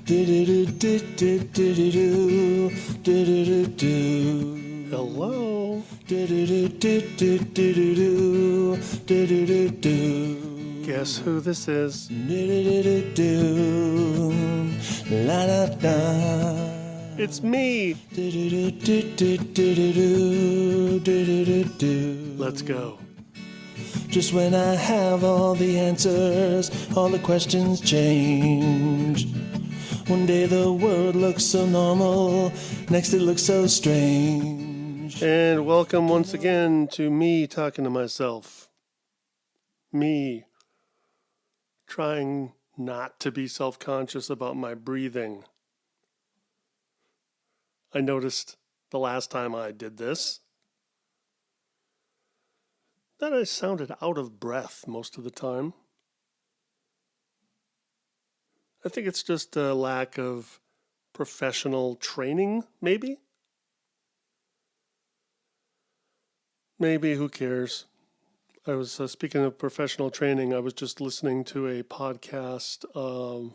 Hello. Guess who this is? It's me. Let's go. Just when I have all the answers, all the questions change. One day the world looks so normal, next it looks so strange. And welcome once again to me talking to myself. Me trying not to be self-conscious about my breathing. I noticed the last time I did this that I sounded out of breath most of the time. I think it's just a lack of professional training, maybe? Maybe, who cares? I was, speaking of professional training, I was just listening to a podcast of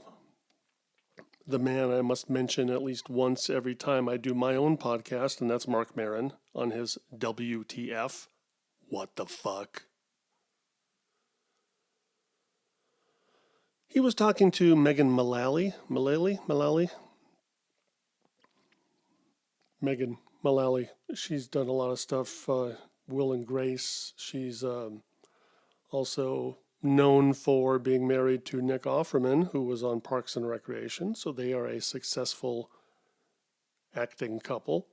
the man I must mention at least once every time I do my own podcast, and that's Mark Maron on his WTF. What the fuck? He was talking to Megan Mullally. Megan Mullally. She's done a lot of stuff, Will and Grace. She's also known for being married to Nick Offerman, who was on Parks and Recreation. So they are a successful acting couple.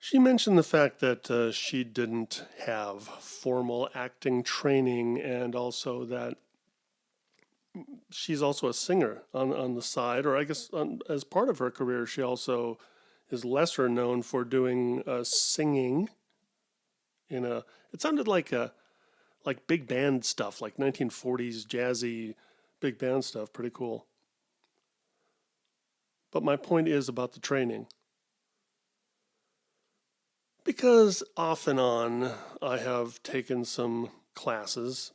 She mentioned the fact that she didn't have formal acting training, and also that she's also a singer on the side, or I guess as part of her career, she also is lesser known for doing singing in a, it sounded like big band stuff, like 1940s jazzy big band stuff, pretty cool. But my point is about the training. Because off and on, I have taken some classes.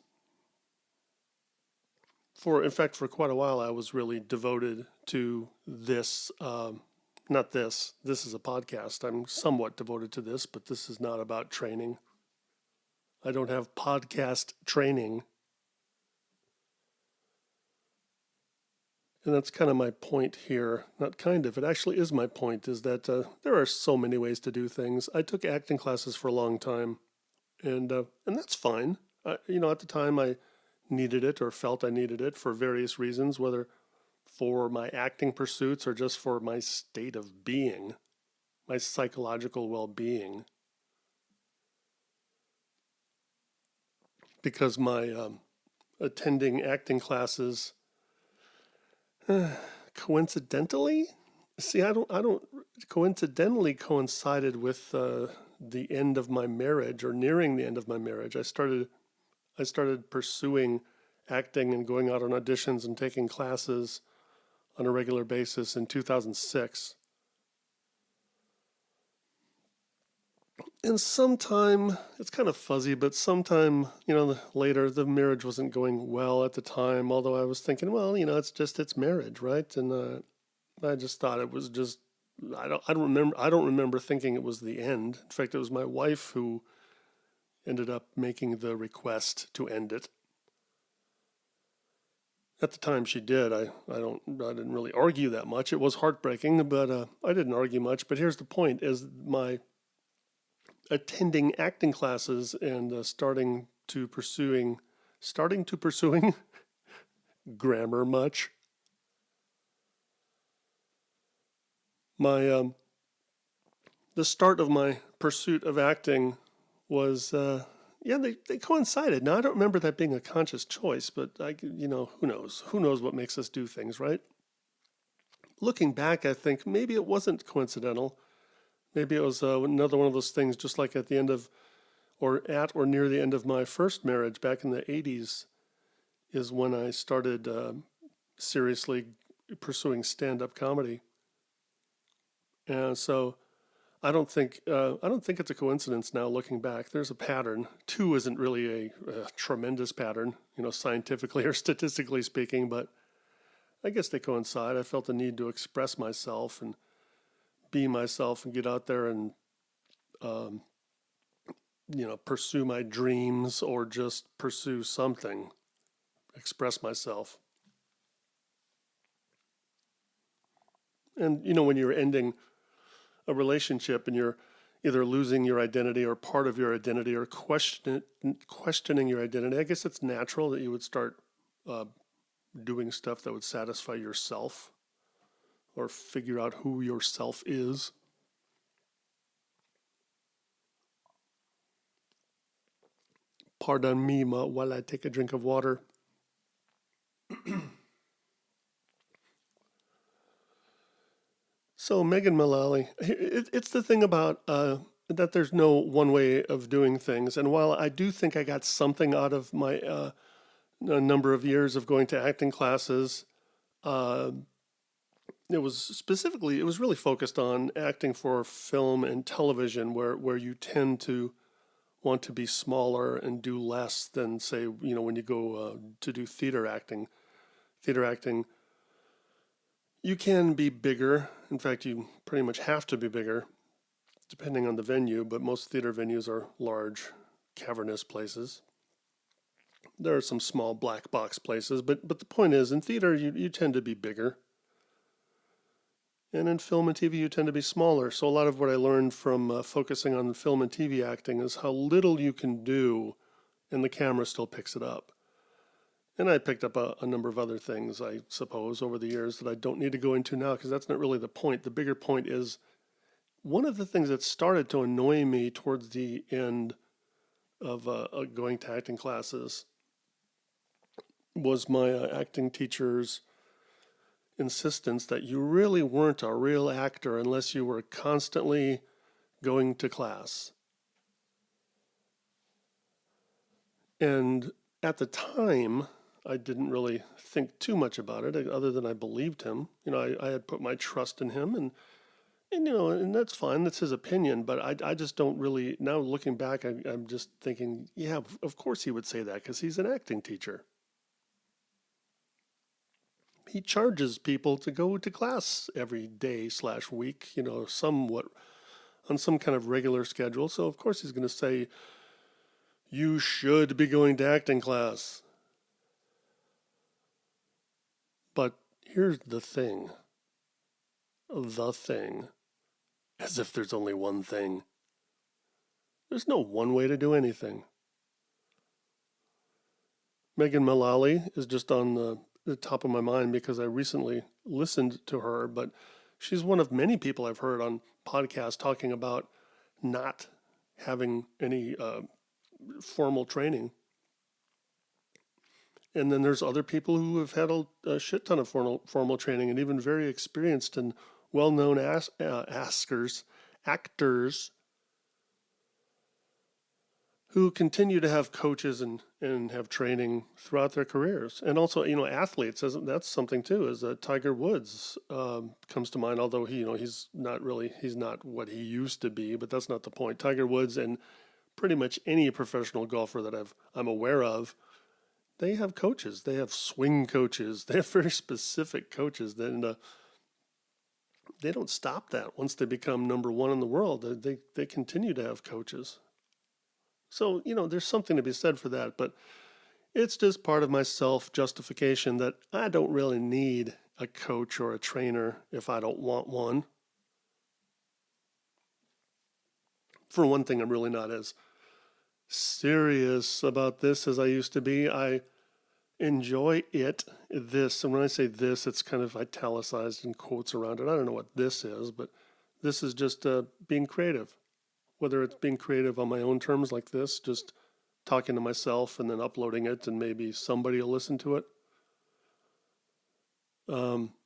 In fact, for quite a while, I was really devoted to this. This is a podcast. I'm somewhat devoted to this, but this is not about training. I don't have podcast training. And that's kind of my point here. Not kind of, it actually is my point, is that there are so many ways to do things. I took acting classes for a long time, and that's fine. At the time I needed it or felt I needed it for various reasons, whether for my acting pursuits or just for my state of being, my psychological well-being. Because my attending acting classes coincidentally coincided with the end of my marriage, or nearing the end of my marriage. I started pursuing acting and going out on auditions and taking classes on a regular basis in 2006. And sometime, it's kind of fuzzy, but sometime, later, the marriage wasn't going well at the time, although I was thinking, well, it's marriage, right? And I just thought it was just, I don't remember thinking it was the end. In fact, it was my wife who ended up making the request to end it. At the time she did. I didn't really argue that much. It was heartbreaking, but I didn't argue much. But here's the point, is my attending acting classes and starting to pursuing grammar much. My the start of my pursuit of acting was they coincided. Now I don't remember that being a conscious choice, but who knows what makes us do things, right? Looking back, I think maybe it wasn't coincidental. Maybe it was another one of those things, just like at the end of, or at or near the end of my first marriage back in the 80s, is when I started seriously pursuing stand-up comedy. And so I don't think it's a coincidence now looking back. There's a pattern. Two isn't really a tremendous pattern, scientifically or statistically speaking, but I guess they coincide. I felt the need to express myself and be myself and get out there and um, pursue my dreams or just pursue something, express myself. And when you're ending a relationship and you're either losing your identity or part of your identity or questioning your identity, I guess it's natural that you would start uh, doing stuff that would satisfy yourself or figure out who yourself is. Pardon me while I take a drink of water. So Megan Mullally, it's the thing about that there's no one way of doing things. And while I do think I got something out of my a number of years of going to acting classes, uh, it was really focused on acting for film and television, where you tend to want to be smaller and do less than, say, when you go to do theater acting. Theater acting, you can be bigger. In fact, you pretty much have to be bigger, depending on the venue, but most theater venues are large, cavernous places. There are some small black box places, but the point is, in theater, you tend to be bigger. And in film and TV, you tend to be smaller. So a lot of what I learned from focusing on film and TV acting is how little you can do, and the camera still picks it up. And I picked up a number of other things, I suppose, over the years that I don't need to go into now because that's not really the point. The bigger point is one of the things that started to annoy me towards the end of going to acting classes was my acting teacher's insistence that you really weren't a real actor unless you were constantly going to class. And at the time, I didn't really think too much about it, other than I believed him. I had put my trust in him, and that's fine. That's his opinion. But I just don't really, now looking back, I'm just thinking, yeah, of course he would say that because he's an acting teacher. He charges people to go to class every day/week, somewhat on some kind of regular schedule. So of course he's going to say, you should be going to acting class. But here's the thing, as if there's only one thing. There's no one way to do anything. Megan Mullally is just on the top of my mind because I recently listened to her, but she's one of many people I've heard on podcasts talking about not having any formal training. And then there's other people who have had a shit ton of formal training and even very experienced and well-known actors who continue to have coaches and have training throughout their careers. And also, athletes, that's something too, is Tiger Woods comes to mind, although he's not what he used to be, but that's not the point. Tiger Woods and pretty much any professional golfer that I'm aware of, they have coaches. They have swing coaches. They have very specific coaches. Then they don't stop that once they become number one in the world. They continue to have coaches. So, there's something to be said for that, but it's just part of my self-justification that I don't really need a coach or a trainer if I don't want one. For one thing, I'm really not as serious about this as I used to be. I enjoy this, and when I say this, it's kind of italicized in quotes around it. I don't know what this is, but this is just being creative. Whether it's being creative on my own terms like this, just talking to myself and then uploading it and maybe somebody will listen to it.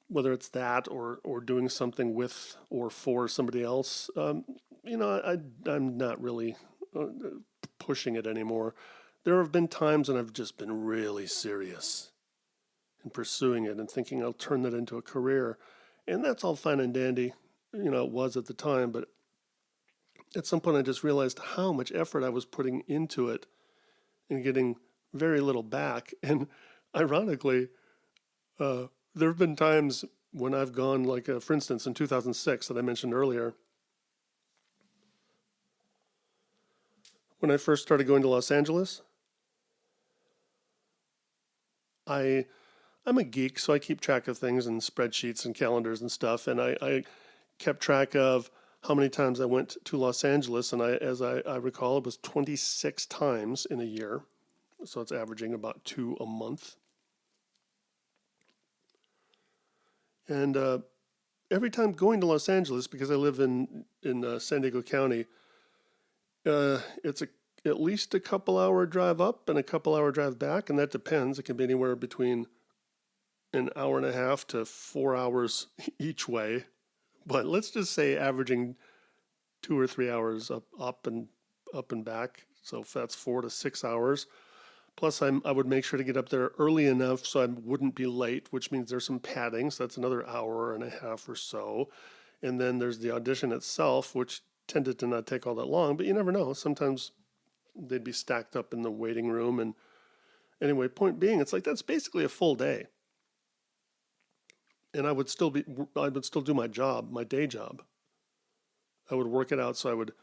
Whether it's that or doing something with or for somebody else, I'm not really pushing it anymore. There have been times when I've just been really serious in pursuing it and thinking I'll turn that into a career. And that's all fine and dandy. It was at the time, but at some point I just realized how much effort I was putting into it and getting very little back. And ironically, there have been times when I've gone, like, for instance, in 2006 that I mentioned earlier, when I first started going to Los Angeles, I I'm a geek, so I keep track of things and spreadsheets and calendars and stuff. And I kept track of how many times I went to Los Angeles. And as I recall, it was 26 times in a year. So it's averaging about 2 a month. And every time going to Los Angeles, because I live in San Diego County, it's at least a couple hour drive up and a couple hour drive back, and that depends. It can be anywhere between an hour and a half to 4 hours each way. But let's just say averaging 2 or 3 hours up and back. So if that's 4 to 6 hours. Plus, I would make sure to get up there early enough so I wouldn't be late, which means there's some padding. So that's another hour and a half or so. And then there's the audition itself, which tended to not take all that long, but you never know. Sometimes they'd be stacked up in the waiting room. And anyway, point being, it's like that's basically a full day. And I would still do my job, my day job. I would work it out, so I would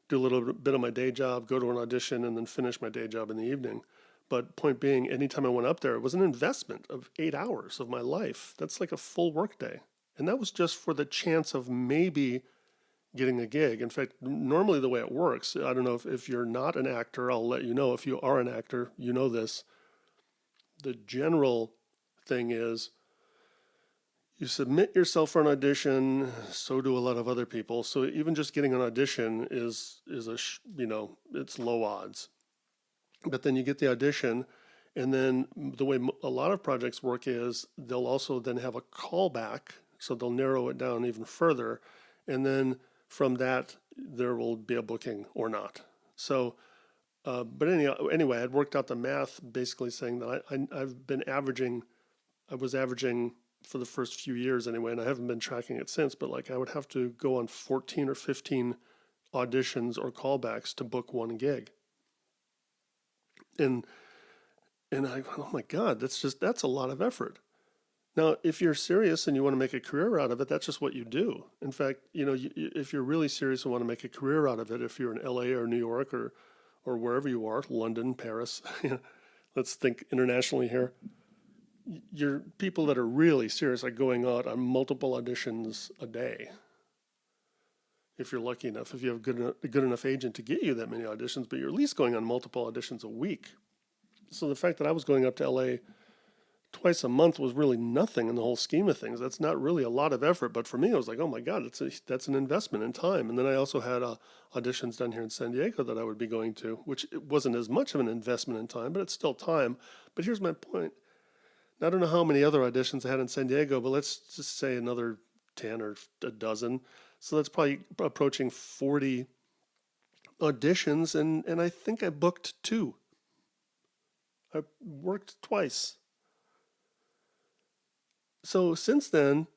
do a little bit of my day job, go to an audition, and then finish my day job in the evening. But point being, anytime I went up there, it was an investment of 8 hours of my life. That's like a full work day. And that was just for the chance of maybe getting a gig. In fact, normally the way it works, I don't know if you're not an actor, I'll let you know. If you are an actor, you know this. The general thing is you submit yourself for an audition, so do a lot of other people. So even just getting an audition is it's low odds. But then you get the audition, and then the way a lot of projects work is they'll also then have a callback, so they'll narrow it down even further, and then from that there will be a booking or not. So, but anyway, I'd worked out the math, basically saying that I've been averaging, I was averaging for the first few years anyway, and I haven't been tracking it since, but like I would have to go on 14 or 15 auditions or callbacks to book one gig. And oh my God, that's a lot of effort. Now, if you're serious and you want to make a career out of it, that's just what you do. In fact, if you're really serious and want to make a career out of it, if you're in LA or New York or wherever you are, London, Paris, let's think internationally here. Your people that are really serious are going out on multiple auditions a day. If you're lucky enough, if you have a good enough agent to get you that many auditions, but you're at least going on multiple auditions a week. So the fact that I was going up to LA twice a month was really nothing in the whole scheme of things. That's not really a lot of effort, but for me, I was like, oh my God, that's an investment in time. And then I also had auditions down here in San Diego that I would be going to, which it wasn't as much of an investment in time, but it's still time. But here's my point. I don't know how many other auditions I had in San Diego, but let's just say another 10 or a dozen. So that's probably approaching 40 auditions, and I think I booked 2. I worked twice. So since then,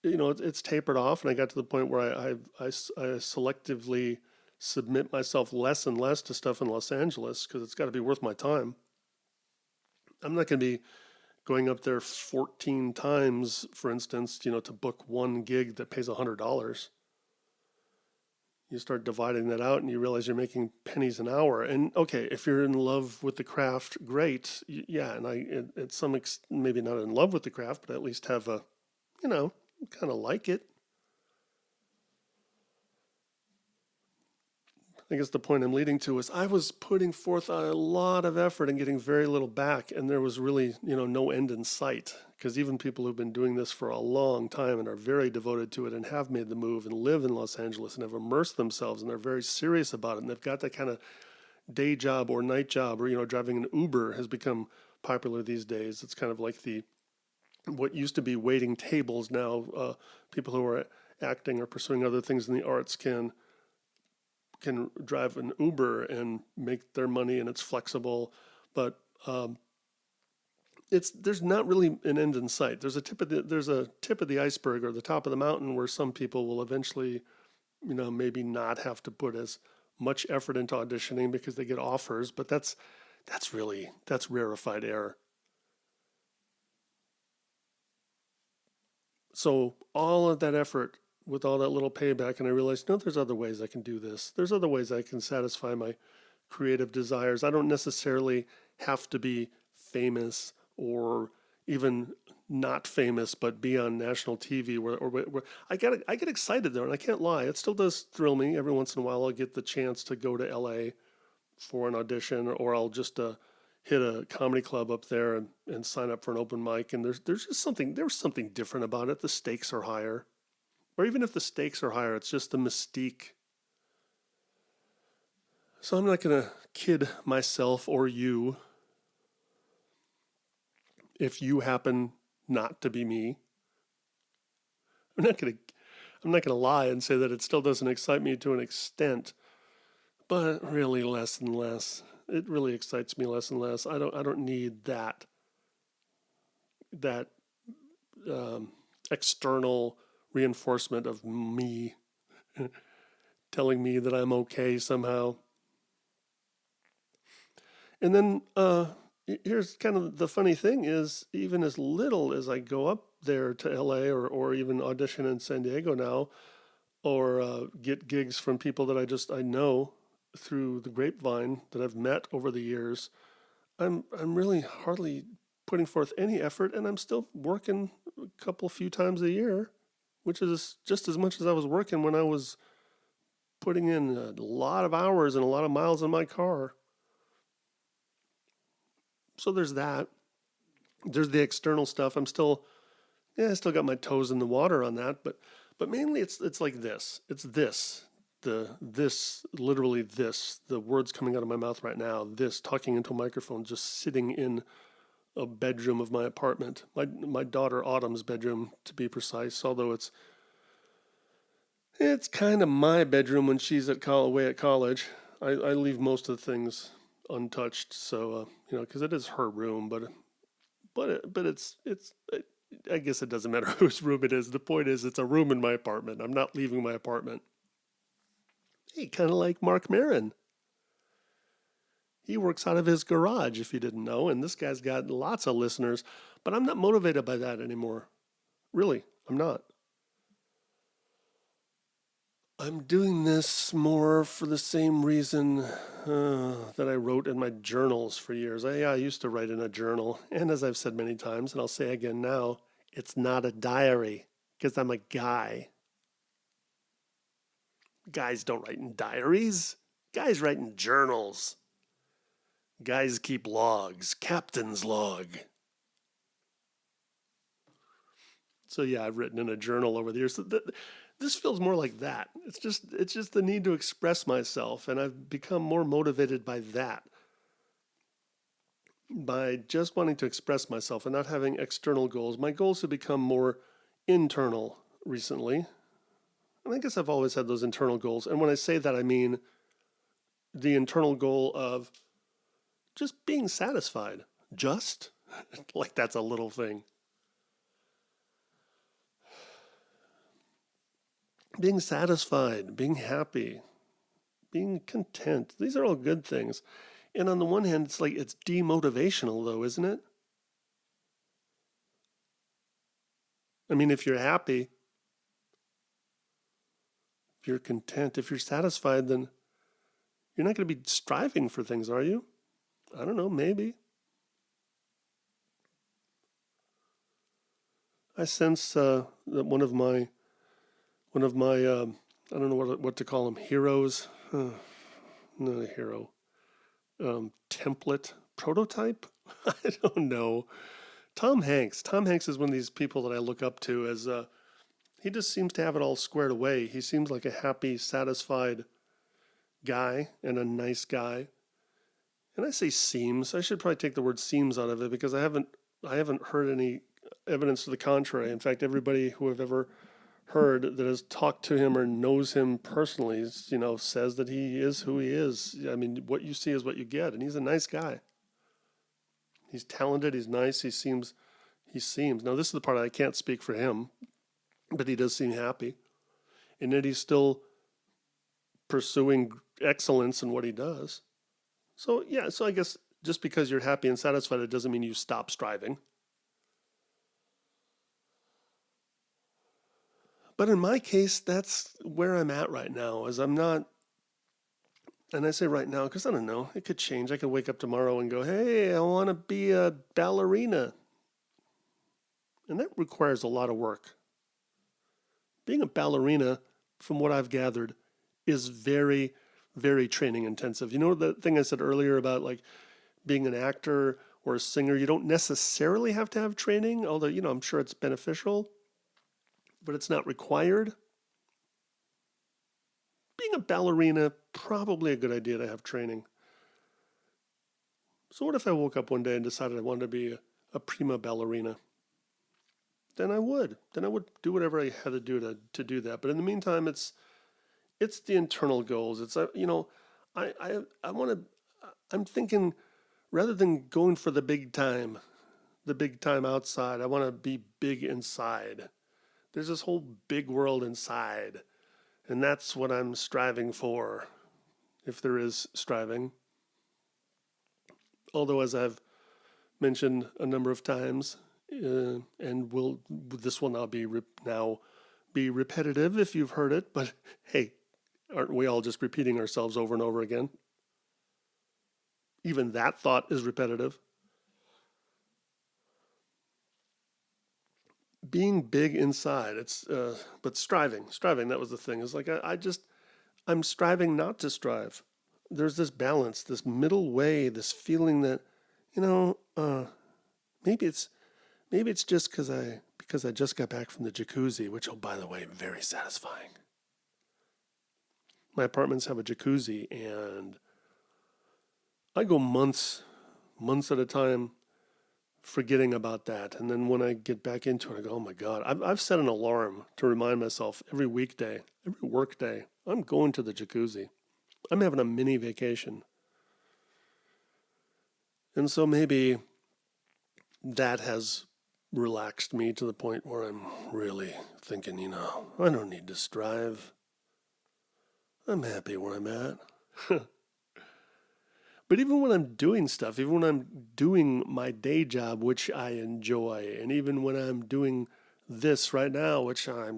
it's tapered off, and I got to the point where I selectively submit myself less and less to stuff in Los Angeles because it's got to be worth my time. I'm not going to be going up there 14 times, for instance, to book one gig that pays $100. You start dividing that out and you realize you're making pennies an hour. And okay, if you're in love with the craft, great. Yeah, and at some maybe not in love with the craft, but at least have kind of like it. I guess the point I'm leading to is I was putting forth a lot of effort and getting very little back, and there was really, no end in sight. Because even people who've been doing this for a long time and are very devoted to it and have made the move and live in Los Angeles and have immersed themselves and they're very serious about it and they've got that kind of day job or night job or, driving an Uber has become popular these days. It's kind of like what used to be waiting tables now. People who are acting or pursuing other things in the arts can drive an Uber and make their money, and it's flexible, but there's not really an end in sight. There's a tip of the iceberg or the top of the mountain where some people will eventually, maybe not have to put as much effort into auditioning because they get offers, but that's rarefied air. So all of that effort with all that little payback, and I realized, no, there's other ways I can do this. There's other ways I can satisfy my creative desires. I don't necessarily have to be famous or even not famous, but be on national TV where I get excited there, and I can't lie. It still does thrill me. Every once in a while I'll get the chance to go to LA for an audition, or I'll just hit a comedy club up there and sign up for an open mic. And there's something different about it. The stakes are higher. Or even if the stakes are higher, it's just the mystique. So I'm not going to kid myself or you if you happen not to be me. I'm not going to lie and say that it still doesn't excite me to an extent, but really less and less. It really excites me less and less. I don't need that external reinforcement of me telling me that I'm okay somehow. And then here's kind of the funny thing is, even as little as I go up there to LA or even audition in San Diego now, or get gigs from people that I know through the grapevine that I've met over the years, I'm really hardly putting forth any effort, and I'm still working a few times a year, which is just as much as I was working when I was putting in a lot of hours and a lot of miles in my car. So there's that. There's the external stuff. I still got my toes in the water on that, but mainly it's like this. It's this. Literally this, the words coming out of my mouth right now, this, talking into a microphone, just sitting in a bedroom of my apartment, my daughter Autumn's bedroom to be precise, although it's kind of my bedroom when she's away at college. I leave most of the things untouched, so because it is her room, but it's I guess it doesn't matter whose room it is. The point is, it's a room in my apartment. I'm not leaving my apartment. Hey, kind of like Mark Maron. He works out of his garage, if you didn't know, and this guy's got lots of listeners, but I'm not motivated by that anymore. Really, I'm not. I'm doing this more for the same reason that I wrote in my journals for years. I used to write in a journal, and as I've said many times, and I'll say again now, it's not a diary, because I'm a guy. Guys don't write in diaries. Guys write in journals. Guys keep logs, captain's log. So yeah, I've written in a journal over the years. This feels more like that. It's just the need to express myself, and I've become more motivated by that. By just wanting to express myself and not having external goals. My goals have become more internal recently. And I guess I've always had those internal goals. And when I say that, I mean the internal goal of just being satisfied. Just? Like that's a little thing. Being satisfied, being happy, being content. These are all good things. And on the one hand, it's like it's demotivational though, isn't it? I mean, if you're happy, if you're content, if you're satisfied, then you're not going to be striving for things, are you? I don't know, maybe. I sense that one of my I don't know what to call them, heroes, not a hero, template, prototype. I don't know. Tom Hanks. Tom Hanks is one of these people that I look up to as he just seems to have it all squared away. He seems like a happy, satisfied guy and a nice guy. And I say seems. I should probably take the word seems out of it because I haven't heard any evidence to the contrary. In fact, everybody who I've ever heard that has talked to him or knows him personally, says that he is who he is. I mean, what you see is what you get, and he's a nice guy. He's talented. He's nice. He seems. Now, this is the part I can't speak for him, but he does seem happy, and yet he's still pursuing excellence in what he does. So, yeah, so I guess just because you're happy and satisfied, it doesn't mean you stop striving. But in my case, that's where I'm at right now, is I'm not, and I say right now because I don't know, it could change. I could wake up tomorrow and go, hey, I want to be a ballerina. And that requires a lot of work. Being a ballerina, from what I've gathered, is very, very training intensive. You know the thing I said earlier about like being an actor or a singer, you don't necessarily have to have training, although, I'm sure it's beneficial, but it's not required. Being a ballerina, probably a good idea to have training. So what if I woke up one day and decided I wanted to be a prima ballerina? Then I would. Then I would do whatever I had to do to do that. But in the meantime, it's the internal goals. It's I want to. I'm thinking rather than going for the big time outside, I want to be big inside. There's this whole big world inside, and that's what I'm striving for, if there is striving. Although, as I've mentioned a number of times, and this will now be repetitive if you've heard it, but hey, aren't we all just repeating ourselves over and over again? Even that thought is repetitive. Being big inside, but striving, that was the thing. It's like I'm striving not to strive. There's this balance, this middle way, this feeling that, you know, maybe it's just because I just got back from the jacuzzi, which, oh, by the way, very satisfying. My apartments have a jacuzzi, and I go months at a time forgetting about that. And then when I get back into it, I go, oh my God, I've set an alarm to remind myself every weekday, every work day, I'm going to the jacuzzi. I'm having a mini vacation. And so maybe that has relaxed me to the point where I'm really thinking, I don't need to strive. I'm happy where I'm at. But even when I'm doing stuff, even when I'm doing my day job, which I enjoy, and even when I'm doing this right now, which I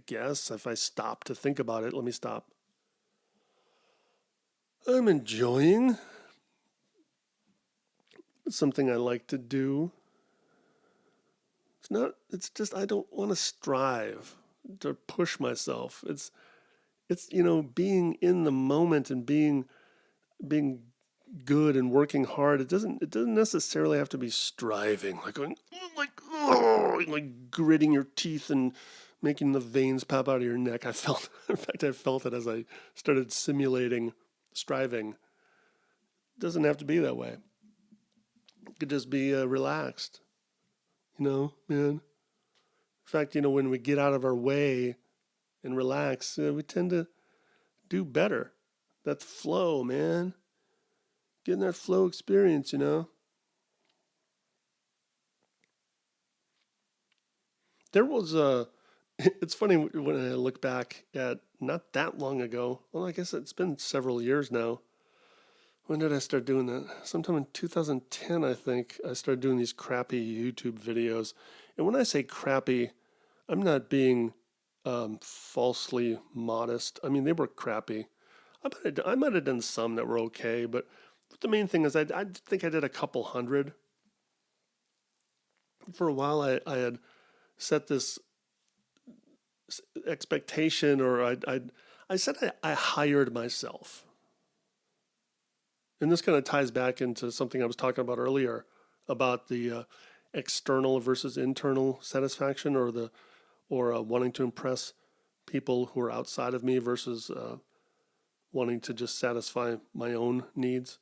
guess if I stop to think about it, let me stop. I'm enjoying. It's something I like to do. It's just I don't want to strive to push myself. It's being in the moment and being good and working hard. It doesn't necessarily have to be striving, like going like gritting your teeth and making the veins pop out of your neck. I felt it as I started simulating striving. It doesn't have to be that way. It could just be relaxed, man. In fact, when we get out of our way and relax, we tend to do better. That flow, man. Getting that flow experience, There was it's funny when I look back at not that long ago. Well, I guess it's been several years now. When did I start doing that? Sometime in 2010, I think, I started doing these crappy YouTube videos. And when I say crappy, I'm not being falsely modest. I mean, they were crappy. I might have done some that were okay, but the main thing is I think I did a couple hundred. For a while, I had set this expectation, or I said I hired myself. And this kind of ties back into something I was talking about earlier about the external versus internal satisfaction, or wanting to impress people who are outside of me versus wanting to just satisfy my own needs.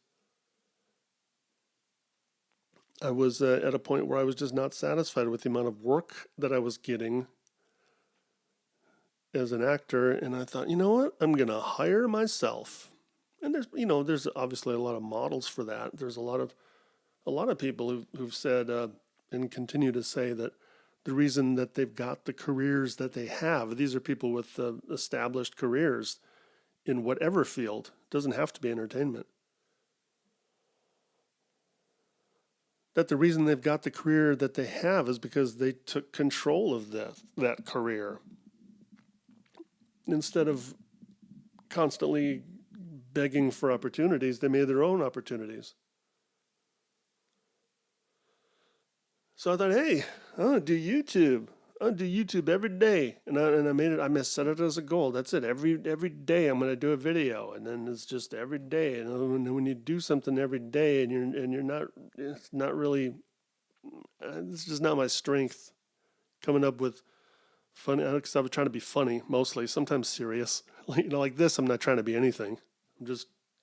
I was at a point where I was just not satisfied with the amount of work that I was getting as an actor, and I thought, you know what, I'm gonna hire myself. And there's obviously a lot of models for that. There's a lot of people who've said and continue to say that the reason that they've got the careers that they have, these are people with established careers, in whatever field. It doesn't have to be entertainment. That the reason they've got the career that they have is because they took control of that career. Instead of constantly begging for opportunities, they made their own opportunities. So I thought, hey, I'm gonna do YouTube. I'll do YouTube every day, and I made it. I set it as a goal. That's it. Every day I'm gonna do a video, and then it's just every day. And when you do something every day, and you're not, it's not really. It's just not my strength. Coming up with funny, because I was trying to be funny mostly. Sometimes serious. Like this. I'm not trying to be anything.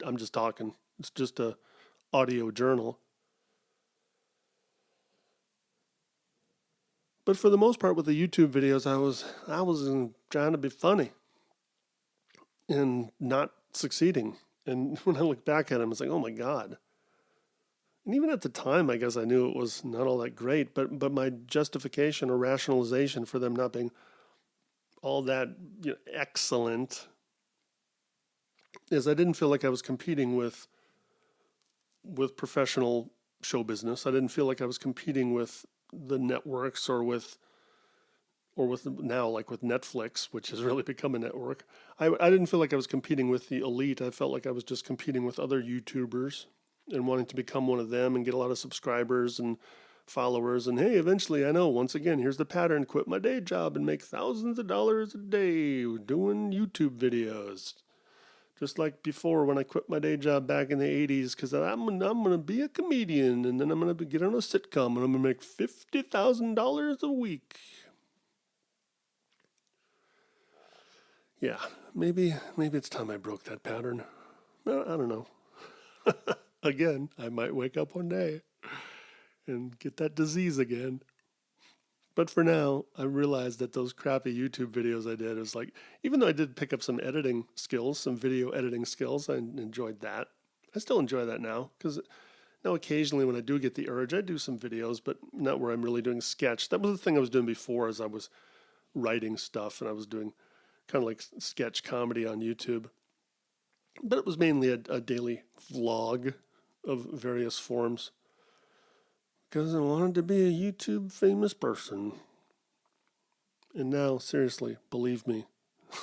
I'm just talking. It's just a audio journal. But for the most part, with the YouTube videos, I was trying to be funny and not succeeding. And when I look back at them, it's like, oh my God. And even at the time, I guess I knew it was not all that great. But my justification or rationalization for them not being all that excellent is I didn't feel like I was competing with professional show business. I didn't feel like I was competing with the networks or with now like with Netflix, which has really become a network. I didn't feel like I was competing with the elite. I felt like I was just competing with other YouTubers and wanting to become one of them and get a lot of subscribers and followers. And hey, eventually, I know, once again, here's the pattern: quit my day job and make thousands of dollars a day doing YouTube videos. Just like before when I quit my day job back in the 80s, because I'm going to be a comedian, and then I'm going to get on a sitcom, and I'm going to make $50,000 a week. Yeah, maybe it's time I broke that pattern. I don't know. Again, I might wake up one day and get that disease again. But for now, I realized that those crappy YouTube videos I did was like, even though I did pick up some editing skills, some video editing skills, I enjoyed that. I still enjoy that now because now occasionally when I do get the urge, I do some videos, but not where I'm really doing sketch. That was the thing I was doing before, as I was writing stuff and I was doing kind of like sketch comedy on YouTube. But it was mainly a daily vlog of various forms because I wanted to be a YouTube famous person. And now, seriously, believe me.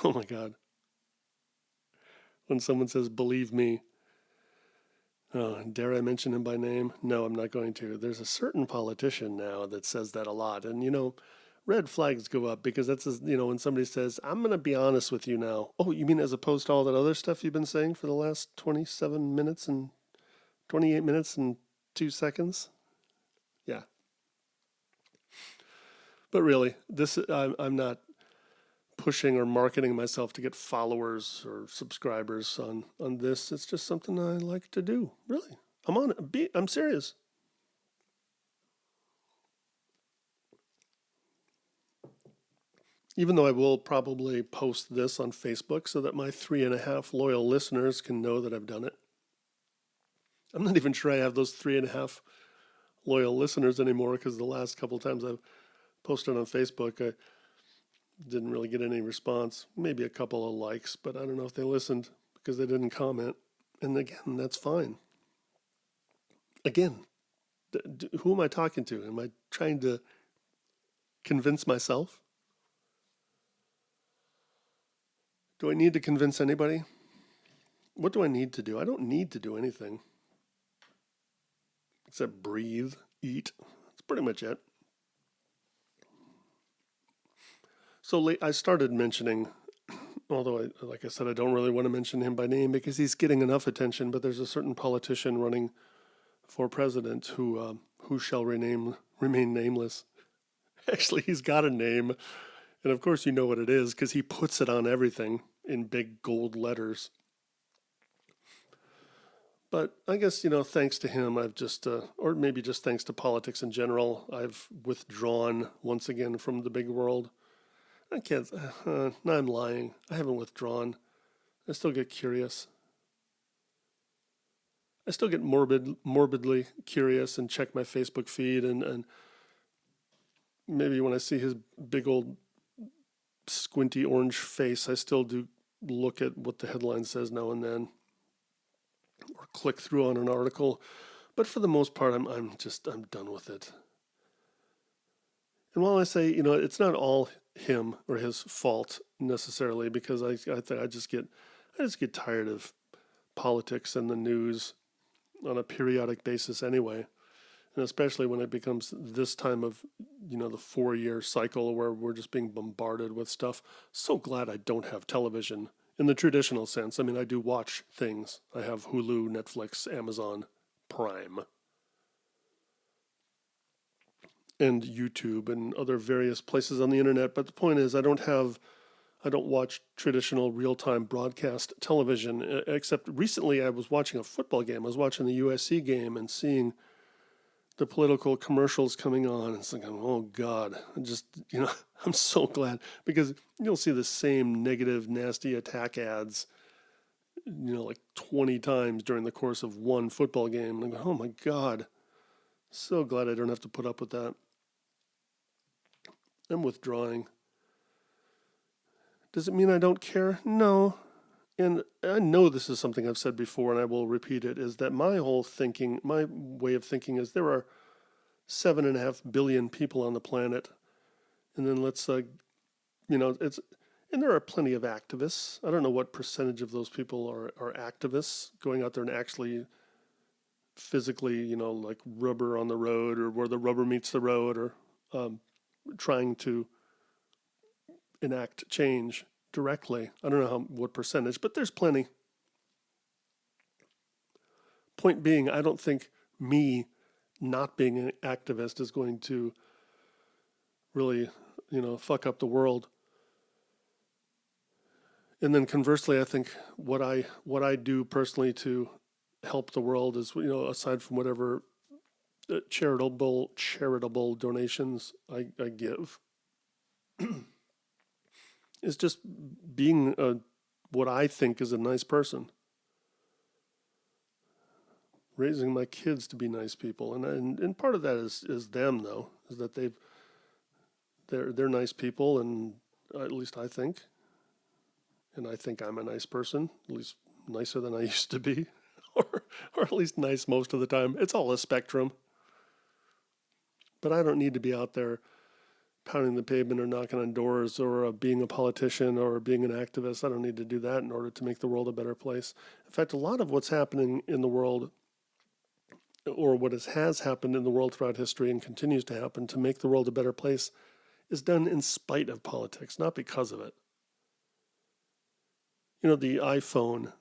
Oh my God. When someone says, believe me, dare I mention him by name? No, I'm not going to. There's a certain politician now that says that a lot. And, red flags go up because that's, when somebody says, I'm going to be honest with you now. Oh, you mean as opposed to all that other stuff you've been saying for the last 27 minutes and 28 minutes and 2 seconds? Yeah. But really, I'm not pushing or marketing myself to get followers or subscribers on this. It's just something I like to do. Really. I'm on it. I'm serious. Even though I will probably post this on Facebook so that my 3.5 loyal listeners can know that I've done it. I'm not even sure I have those 3.5 loyal listeners anymore because the last couple of times I've posted on Facebook, I didn't really get any response. Maybe a couple of likes, but I don't know if they listened because they didn't comment. And again, that's fine. Again, who am I talking to? Am I trying to convince myself? Do I need to convince anybody? What do I need to do? I don't need to do anything except breathe, eat. That's pretty much it. So I started mentioning, although like I said, I don't really want to mention him by name because he's getting enough attention, but there's a certain politician running for president who shall remain nameless. Actually, he's got a name. And of course, you know what it is because he puts it on everything in big gold letters. But I guess, thanks to him, I've just, or maybe just thanks to politics in general, I've withdrawn once again from the big world. I can't, no, I'm lying. I haven't withdrawn. I still get curious. I still get morbidly curious and check my Facebook feed and maybe when I see his big old squinty orange face, I still do look at what the headline says now and then, or click through on an article. But for the most part, I'm done with it. And while I say, it's not all him or his fault necessarily, because I just get tired of politics and the news on a periodic basis anyway. And especially when it becomes this time of, the 4-year cycle where we're just being bombarded with stuff. So glad I don't have television in the traditional sense. I mean, I do watch things. I have Hulu, Netflix, Amazon Prime, and YouTube and other various places on the internet. But the point is, I don't watch traditional real-time broadcast television, except recently I was watching a football game. I was watching the USC game and seeing the political commercials coming on. It's like, oh God, I'm so glad, because you'll see the same negative, nasty attack ads, like 20 times during the course of one football game. And I go, oh my God, so glad I don't have to put up with that. I'm withdrawing. Does it mean I don't care? No. And I know this is something I've said before, and I will repeat it, is that my way of thinking is there are 7.5 billion people on the planet. And then and there are plenty of activists. I don't know what percentage of those people are activists, going out there and actually physically, like rubber on the road, or where the rubber meets the road, or trying to enact change directly. I don't know what percentage, but there's plenty. Point being, I don't think me not being an activist is going to really, fuck up the world. And then conversely, I think what I do personally to help the world is, aside from whatever charitable donations I give, is just being what I think is a nice person. Raising my kids to be nice people, and part of that is them, though, is that they're nice people, and at least I think, and I think I'm a nice person, at least nicer than I used to be, or at least nice most of the time. It's all a spectrum. But I don't need to be out there pounding the pavement or knocking on doors or being a politician or being an activist. I don't need to do that in order to make the world a better place. In fact, a lot of what's happening in the world, or what has happened in the world throughout history and continues to happen to make the world a better place, is done in spite of politics, not because of it. The iPhone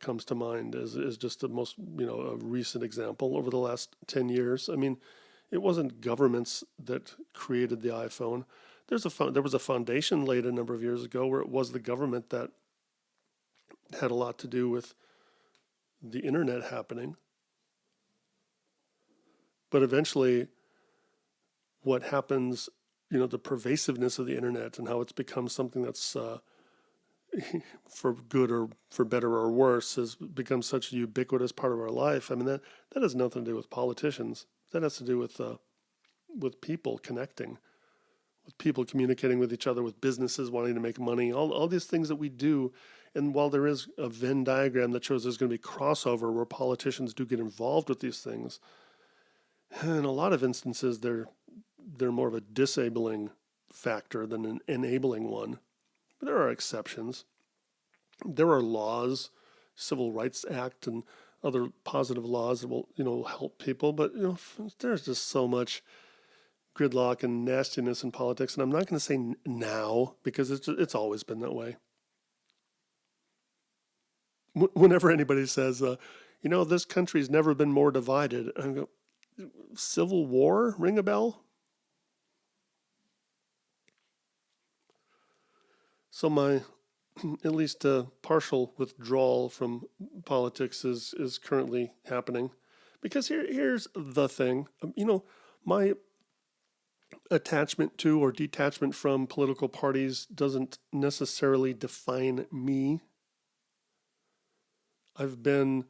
comes to mind as just the most, a recent example over the last 10 years. I mean, it wasn't governments that created the iPhone. There was a foundation laid a number of years ago where it was the government that had a lot to do with the internet happening. But eventually, what happens, the pervasiveness of the internet and how it's become something that's, for good or for better or worse, has become such a ubiquitous part of our life. I mean, that has nothing to do with politicians. That has to do with people connecting, with people communicating with each other, with businesses wanting to make money, all these things that we do. And while there is a Venn diagram that shows there's going to be crossover where politicians do get involved with these things, in a lot of instances they're more of a disabling factor than an enabling one. But there are exceptions. There are laws, Civil Rights Act and other positive laws that will, help people. But, there's just so much gridlock and nastiness in politics. And I'm not going to say now, because it's always been that way. Whenever anybody says, this country's never been more divided, I go, Civil War, ring a bell? So my, at least partial withdrawal from politics is currently happening, because here's the thing. My attachment to or detachment from political parties doesn't necessarily define me. I've been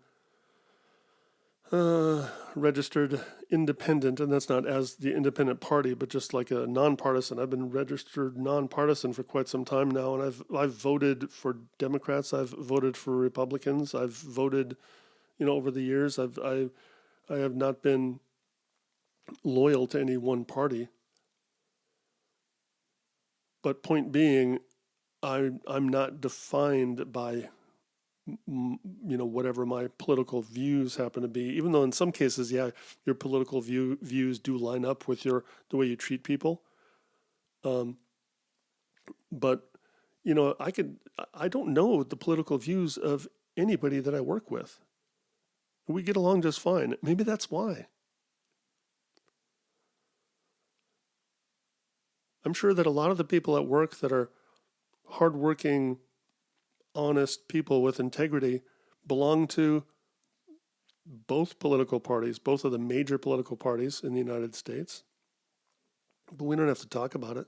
registered independent, and that's not as the independent party, but just like a nonpartisan. I've been registered nonpartisan for quite some time now, and I've voted for Democrats, I've voted for Republicans, I've voted, over the years. I have not been loyal to any one party. But point being, I'm not defined by whatever my political views happen to be, even though in some cases, yeah, your political views do line up with the way you treat people. But I don't know the political views of anybody that I work with. We get along just fine. Maybe that's why. I'm sure that a lot of the people at work that are hardworking, honest people with integrity belong to both political parties, both of the major political parties in the United States. But we don't have to talk about it.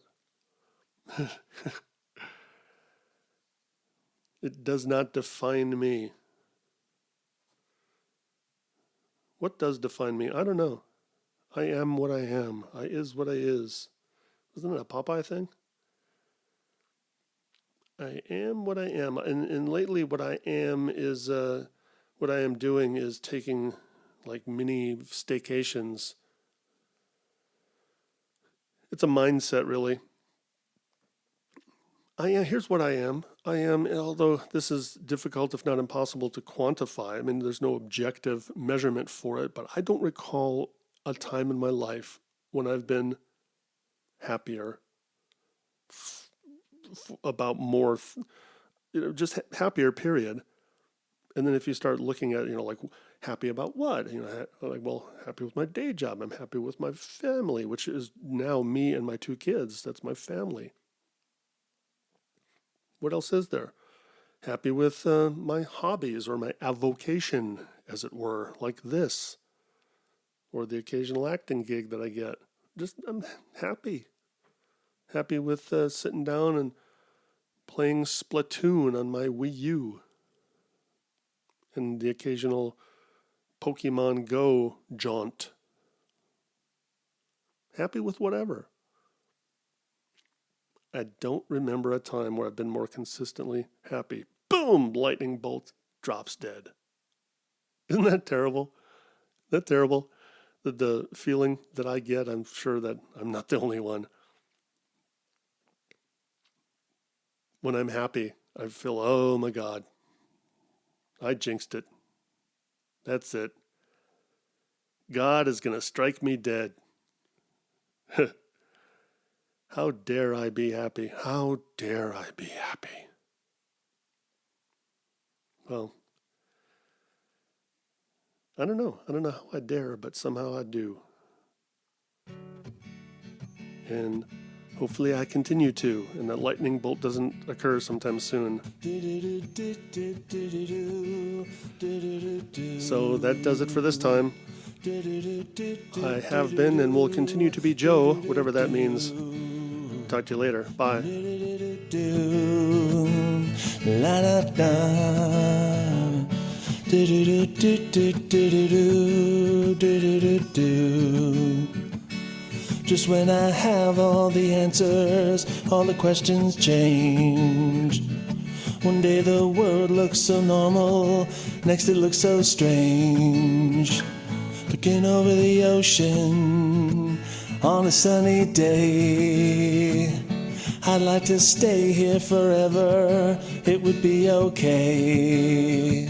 It does not define me. What does define me? I don't know. I am what I am. I is what I is. Isn't it a Popeye thing? I am what I am. And lately what I am is, what I am doing is taking like mini staycations. It's a mindset, really. Here's what I am. I am, although this is difficult, if not impossible, to quantify. I mean, there's no objective measurement for it, but I don't recall a time in my life when I've been happier about more, just happier, period. And then if you start looking at, like happy about what, like, well, happy with my day job. I'm happy with my family, which is now me and my 2 kids. That's my family. What else is there? Happy with my hobbies or my avocation, as it were, like this, or the occasional acting gig that I get. I'm happy. Happy with sitting down and playing Splatoon on my Wii U, and the occasional Pokemon Go jaunt. Happy with whatever. I don't remember a time where I've been more consistently happy. Boom! Lightning bolt, drops dead. Isn't that terrible? That terrible? The feeling that I get, I'm sure that I'm not the only one. When I'm happy, I feel, oh my God, I jinxed it. That's it. God is going to strike me dead. How dare I be happy? How dare I be happy? Well, I don't know. I don't know how I dare, but somehow I do. And hopefully I continue to, and that lightning bolt doesn't occur sometime soon. So that does it for this time. I have been and will continue to be Joe, whatever that means. Talk to you later. Bye. Just when I have all the answers, all the questions change. One day the world looks so normal, next it looks so strange. Looking over the ocean on a sunny day, I'd like to stay here forever, it would be okay.